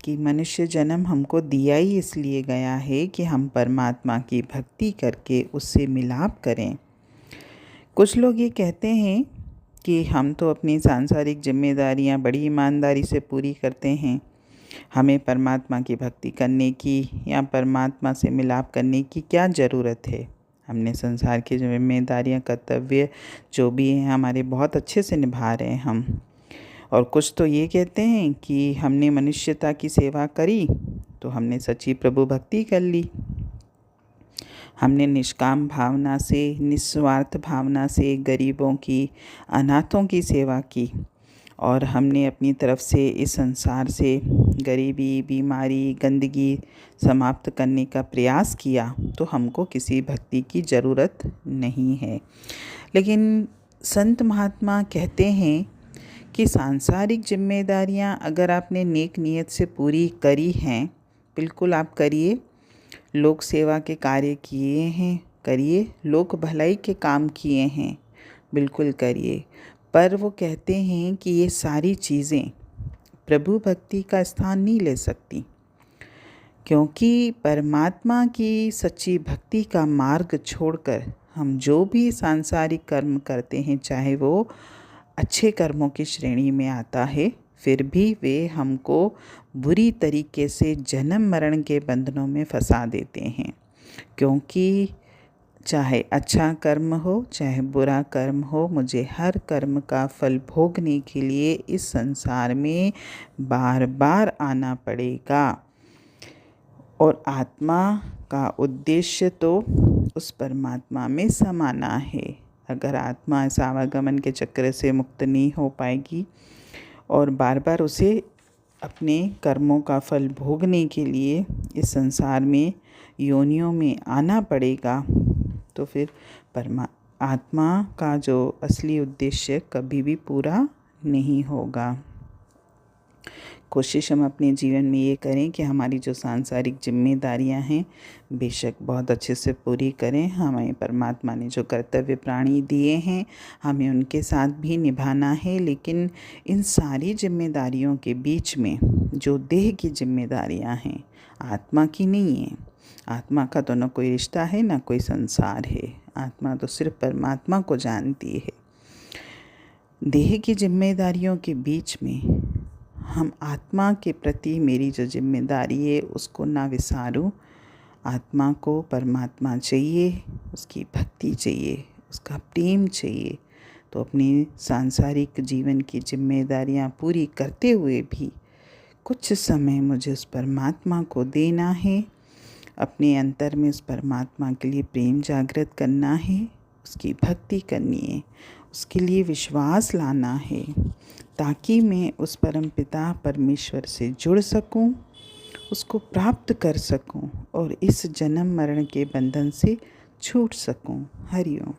कि मनुष्य जन्म हमको दिया ही इसलिए गया है कि हम परमात्मा की भक्ति करके उससे मिलाप करें। कुछ लोग ये कहते हैं कि हम तो अपनी सांसारिक जिम्मेदारियां बड़ी ईमानदारी से पूरी करते हैं, हमें परमात्मा की भक्ति करने की या परमात्मा से मिलाप करने की क्या ज़रूरत है। हमने संसार की जिम्मेदारियां, कर्तव्य जो भी हैं हमारे बहुत अच्छे से निभा रहे हैं हम। और कुछ तो ये कहते हैं कि हमने मनुष्यता की सेवा करी तो हमने सच्ची प्रभु भक्ति कर ली, हमने निष्काम भावना से, निस्वार्थ भावना से गरीबों की, अनाथों की सेवा की और हमने अपनी तरफ से इस संसार से गरीबी, बीमारी, गंदगी समाप्त करने का प्रयास किया तो हमको किसी भक्ति की ज़रूरत नहीं है। लेकिन संत महात्मा कहते हैं कि सांसारिक जिम्मेदारियां अगर आपने नेक नीयत से पूरी करी हैं, बिल्कुल आप करिए। लोक सेवा के कार्य किए हैं, करिए। लोक भलाई के काम किए हैं, बिल्कुल करिए। पर वो कहते हैं कि ये सारी चीज़ें प्रभु भक्ति का स्थान नहीं ले सकती, क्योंकि परमात्मा की सच्ची भक्ति का मार्ग छोड़कर हम जो भी सांसारिक कर्म करते हैं, चाहे वो अच्छे कर्मों की श्रेणी में आता है, फिर भी वे हमको बुरी तरीके से जन्म मरण के बंधनों में फंसा देते हैं। क्योंकि चाहे अच्छा कर्म हो चाहे बुरा कर्म हो, मुझे हर कर्म का फल भोगने के लिए इस संसार में बार बार आना पड़ेगा। और आत्मा का उद्देश्य तो उस परमात्मा में समाना है। अगर आत्मा इस आवागमन के चक्र से मुक्त नहीं हो पाएगी और बार बार उसे अपने कर्मों का फल भोगने के लिए इस संसार में योनियों में आना पड़ेगा, तो फिर आत्मा का जो असली उद्देश्य कभी भी पूरा नहीं होगा। कोशिश हम अपने जीवन में ये करें कि हमारी जो सांसारिक जिम्मेदारियां हैं बेशक बहुत अच्छे से पूरी करें। हमें परमात्मा ने जो कर्तव्य प्राणी दिए हैं हमें उनके साथ भी निभाना है, लेकिन इन सारी जिम्मेदारियों के बीच में जो देह की जिम्मेदारियां हैं आत्मा की नहीं है। आत्मा का तो न कोई रिश्ता है न कोई संसार है, आत्मा तो सिर्फ परमात्मा को जानती है। देह की जिम्मेदारियों के बीच में हम आत्मा के प्रति मेरी जो जिम्मेदारी है उसको ना विसारूं। आत्मा को परमात्मा चाहिए, उसकी भक्ति चाहिए, उसका प्रेम चाहिए। तो अपनी सांसारिक जीवन की जिम्मेदारियां पूरी करते हुए भी कुछ समय मुझे उस परमात्मा को देना है, अपने अंतर में उस परमात्मा के लिए प्रेम जागृत करना है, उसकी भक्ति करनी है, उसके लिए विश्वास लाना है, ताकि मैं उस परमपिता परमेश्वर से जुड़ सकूं, उसको प्राप्त कर सकूं और इस जन्म मरण के बंधन से छूट सकूं। हरि ओम।